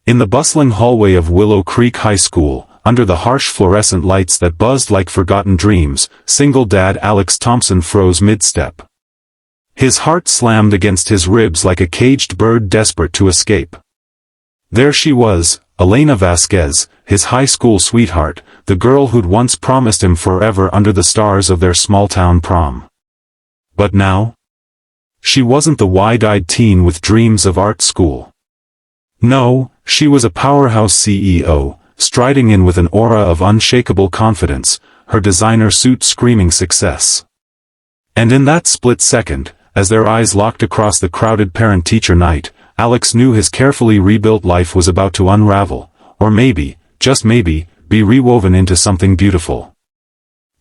In the bustling hallway of Willow Creek High School, under the harsh fluorescent lights that buzzed like forgotten dreams, single dad Alex Thompson froze mid-step. His heart slammed against his ribs like a caged bird desperate to escape. There she was, Elena Vasquez, his high school sweetheart, the girl who'd once promised him forever under the stars of their small-town prom. But now? She wasn't the wide-eyed teen with dreams of art school. No, she was a powerhouse CEO, striding in with an aura of unshakable confidence, her designer suit screaming success. And in that split second, as their eyes locked across the crowded parent-teacher night, Alex knew his carefully rebuilt life was about to unravel, or maybe, just maybe, be rewoven into something beautiful.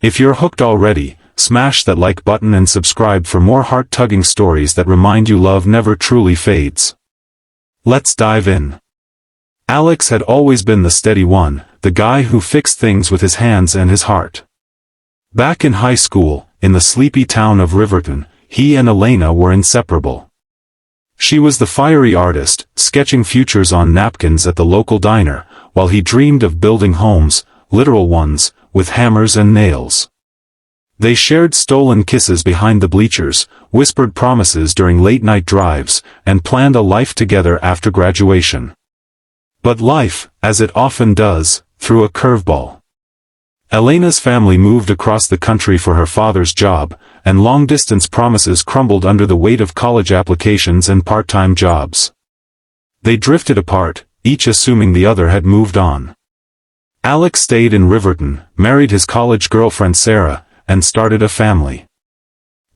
If you're hooked already, smash that like button and subscribe for more heart-tugging stories that remind you love never truly fades. Let's dive in. Alex had always been the steady one, the guy who fixed things with his hands and his heart. Back in high school, in the sleepy town of Riverton, he and Elena were inseparable. She was the fiery artist, sketching futures on napkins at the local diner, while he dreamed of building homes, literal ones, with hammers and nails. They shared stolen kisses behind the bleachers, whispered promises during late-night drives, and planned a life together after graduation. But life, as it often does, threw a curveball. Elena's family moved across the country for her father's job, and long-distance promises crumbled under the weight of college applications and part-time jobs. They drifted apart, each assuming the other had moved on. Alex stayed in Riverton, married his college girlfriend Sarah, and started a family.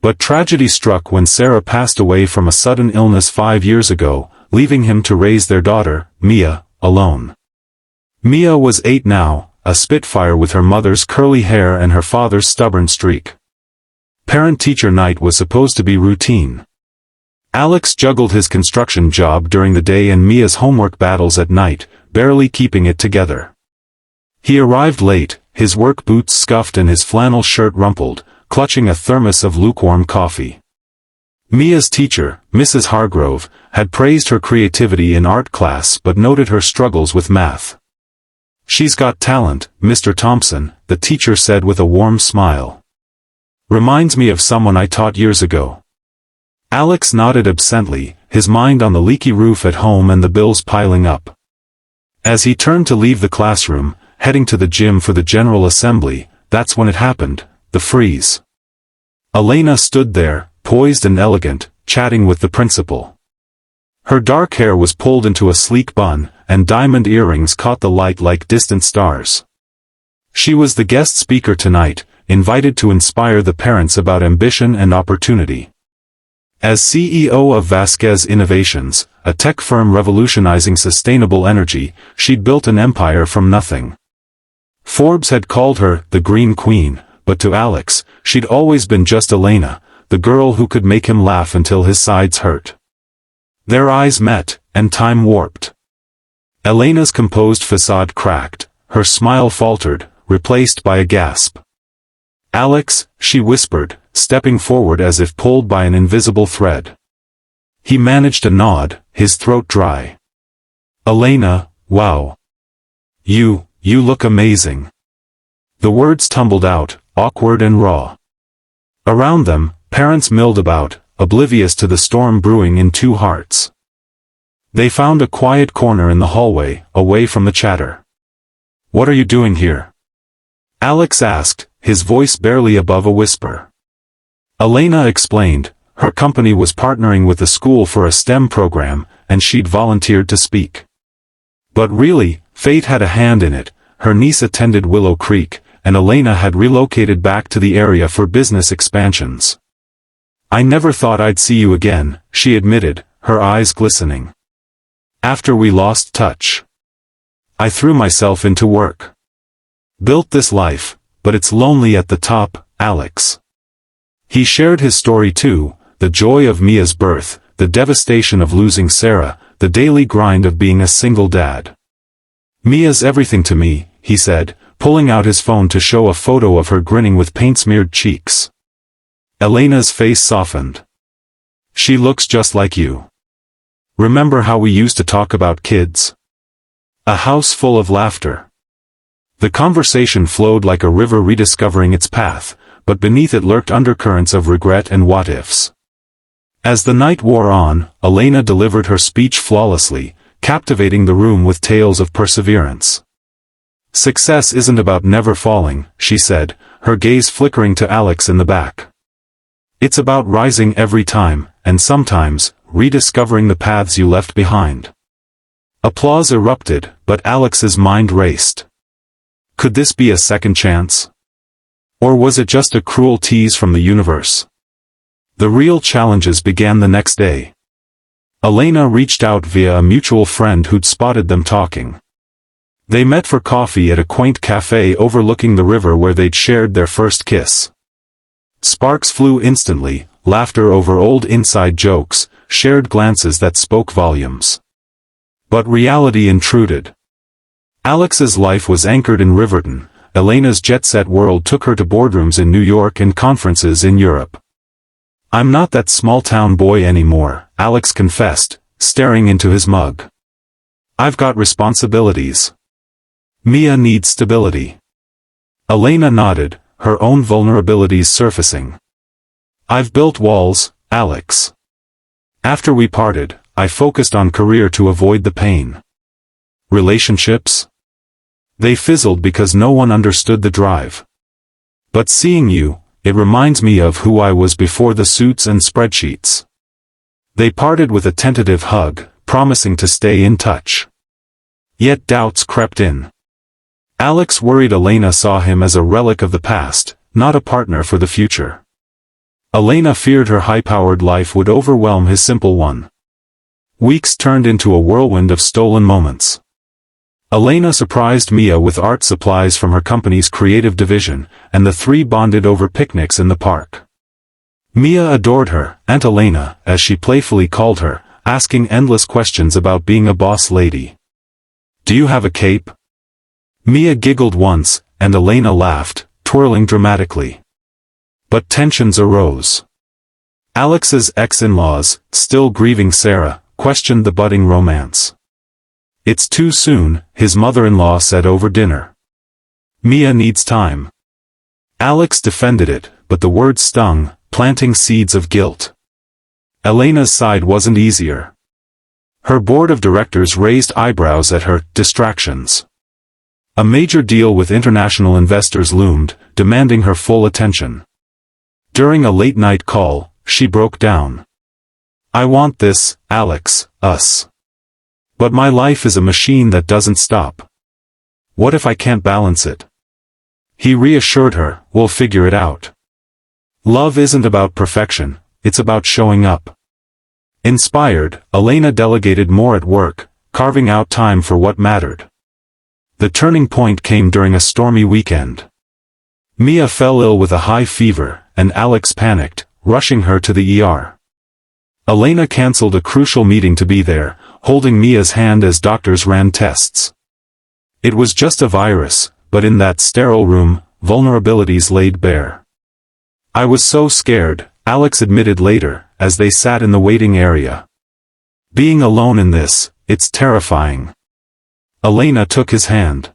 But tragedy struck when Sarah passed away from a sudden illness 5 years ago, leaving him to raise their daughter, Mia, alone. Mia was 8 now, a spitfire with her mother's curly hair and her father's stubborn streak. Parent-teacher night was supposed to be routine. Alex juggled his construction job during the day and Mia's homework battles at night, barely keeping it together. He arrived late, his work boots scuffed and his flannel shirt rumpled, clutching a thermos of lukewarm coffee. Mia's teacher, Mrs. Hargrove, had praised her creativity in art class but noted her struggles with math. "She's got talent, Mr. Thompson," the teacher said with a warm smile. "Reminds me of someone I taught years ago." Alex nodded absently, his mind on the leaky roof at home and the bills piling up. As he turned to leave the classroom, heading to the gym for the General Assembly, that's when it happened, the freeze. Elena stood there, poised and elegant, chatting with the principal. Her dark hair was pulled into a sleek bun, and diamond earrings caught the light like distant stars. She was the guest speaker tonight, invited to inspire the parents about ambition and opportunity. As CEO of Vasquez Innovations, a tech firm revolutionizing sustainable energy, she'd built an empire from nothing. Forbes had called her the Green Queen, but to Alex, she'd always been just Elena, the girl who could make him laugh until his sides hurt. Their eyes met, and time warped. Elena's composed facade cracked, her smile faltered, replaced by a gasp. "Alex," she whispered, stepping forward as if pulled by an invisible thread. He managed a nod, his throat dry. "Elena, wow. You look amazing." The words tumbled out, awkward and raw. Around them, parents milled about, oblivious to the storm brewing in two hearts. They found a quiet corner in the hallway, away from the chatter. "What are you doing here?" Alex asked, his voice barely above a whisper. Elena explained, her company was partnering with the school for a STEM program, and she'd volunteered to speak. But really, fate had a hand in it. Her niece attended Willow Creek, and Elena had relocated back to the area for business expansions. "I never thought I'd see you again," she admitted, her eyes glistening. "After we lost touch. I threw myself into work. Built this life, but it's lonely at the top, Alex." He shared his story too, the joy of Mia's birth, the devastation of losing Sarah, the daily grind of being a single dad. "Mia's everything to me," he said, pulling out his phone to show a photo of her grinning with paint-smeared cheeks. Elena's face softened. "She looks just like you. Remember how we used to talk about kids?" A house full of laughter. The conversation flowed like a river rediscovering its path, but beneath it lurked undercurrents of regret and what-ifs. As the night wore on, Elena delivered her speech flawlessly, captivating the room with tales of perseverance. "Success isn't about never falling," she said, her gaze flickering to Alex in the back. "It's about rising every time, and sometimes, rediscovering the paths you left behind." Applause erupted, but Alex's mind raced. Could this be a second chance? Or was it just a cruel tease from the universe? The real challenges began the next day. Elena reached out via a mutual friend who'd spotted them talking. They met for coffee at a quaint cafe overlooking the river where they'd shared their first kiss. Sparks flew instantly, laughter over old inside jokes, shared glances that spoke volumes. But reality intruded. Alex's life was anchored in Riverton. Elena's jet-set world took her to boardrooms in New York and conferences in Europe. "I'm not that small-town boy anymore," Alex confessed, staring into his mug. "I've got responsibilities. Mia needs stability." Elena nodded, her own vulnerabilities surfacing. "I've built walls, Alex. After we parted, I focused on career to avoid the pain. Relationships? They fizzled because no one understood the drive. But seeing you, it reminds me of who I was before the suits and spreadsheets." They parted with a tentative hug, promising to stay in touch. Yet doubts crept in. Alex worried Elena saw him as a relic of the past, not a partner for the future. Elena feared her high-powered life would overwhelm his simple one. Weeks turned into a whirlwind of stolen moments. Elena surprised Mia with art supplies from her company's creative division, and the three bonded over picnics in the park. Mia adored her, Aunt Elena, as she playfully called her, asking endless questions about being a boss lady. "Do you have a cape?" Mia giggled once, and Elena laughed, twirling dramatically. But tensions arose. Alex's ex-in-laws, still grieving Sarah, questioned the budding romance. "It's too soon," his mother-in-law said over dinner. "Mia needs time." Alex defended it, but the words stung, planting seeds of guilt. Elena's side wasn't easier. Her board of directors raised eyebrows at her distractions. A major deal with international investors loomed, demanding her full attention. During a late-night call, she broke down. "I want this, Alex, us. But my life is a machine that doesn't stop. What if I can't balance it?" He reassured her, "We'll figure it out. Love isn't about perfection, it's about showing up." Inspired, Elena delegated more at work, carving out time for what mattered. The turning point came during a stormy weekend. Mia fell ill with a high fever, and Alex panicked, rushing her to the ER. Elena canceled a crucial meeting to be there, holding Mia's hand as doctors ran tests. It was just a virus, but in that sterile room, vulnerabilities laid bare. "I was so scared," Alex admitted later, as they sat in the waiting area. "Being alone in this, it's terrifying." Elena took his hand.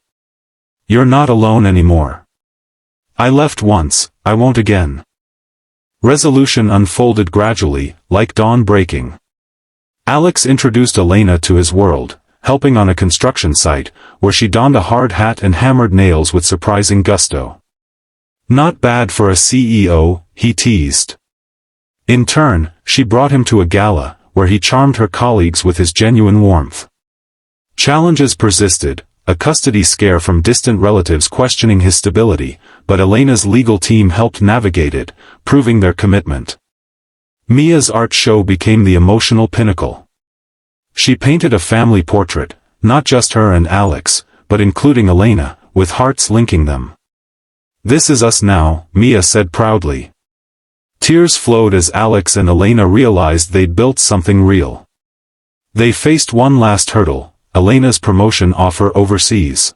"You're not alone anymore. I left once, I won't again." Resolution unfolded gradually, like dawn breaking. Alex introduced Elena to his world, helping on a construction site, where she donned a hard hat and hammered nails with surprising gusto. "Not bad for a CEO," he teased. In turn, she brought him to a gala, where he charmed her colleagues with his genuine warmth. Challenges persisted, a custody scare from distant relatives questioning his stability, but Elena's legal team helped navigate it, proving their commitment. Mia's art show became the emotional pinnacle. She painted a family portrait, not just her and Alex, but including Elena, with hearts linking them. "This is us now," Mia said proudly. Tears flowed as Alex and Elena realized they'd built something real. They faced one last hurdle, Elena's promotion offer overseas.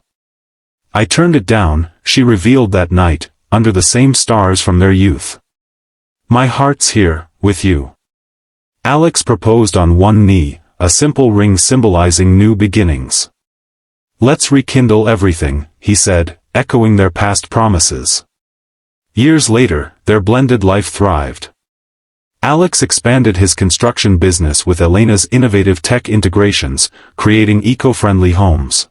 "I turned it down," she revealed that night, under the same stars from their youth. "My heart's here, with you." Alex proposed on one knee, a simple ring symbolizing new beginnings. "Let's rekindle everything," he said, echoing their past promises. Years later, their blended life thrived. Alex expanded his construction business with Elena's innovative tech integrations, creating eco-friendly homes.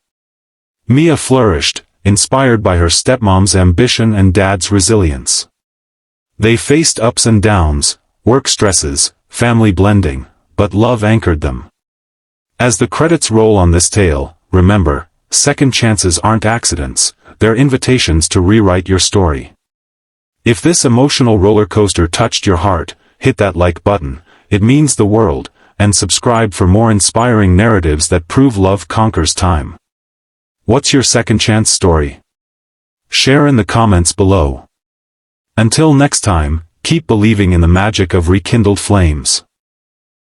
Mia flourished, inspired by her stepmom's ambition and dad's resilience. They faced ups and downs, work stresses, family blending, but love anchored them. As the credits roll on this tale, remember, second chances aren't accidents, they're invitations to rewrite your story. If this emotional roller coaster touched your heart, hit that like button, it means the world, and subscribe for more inspiring narratives that prove love conquers time. What's your second chance story? Share in the comments below. Until next time, keep believing in the magic of rekindled flames.